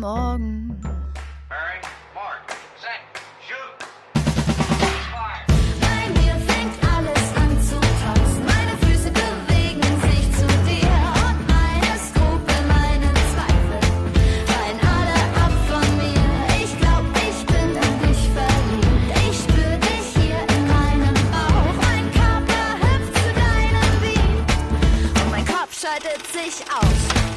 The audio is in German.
Morgen. Mary, Mark, set, shoot. Bei mir fängt alles an zu tanzen. Meine Füße bewegen sich zu dir und meine Skrupel, meine Zweifel fallen alle ab von mir. Ich glaub, ich bin in dich verliebt. Ich spür dich hier in meinem Bauch. Mein Körper hüpft zu deinem Beat und mein Kopf schaltet sich aus.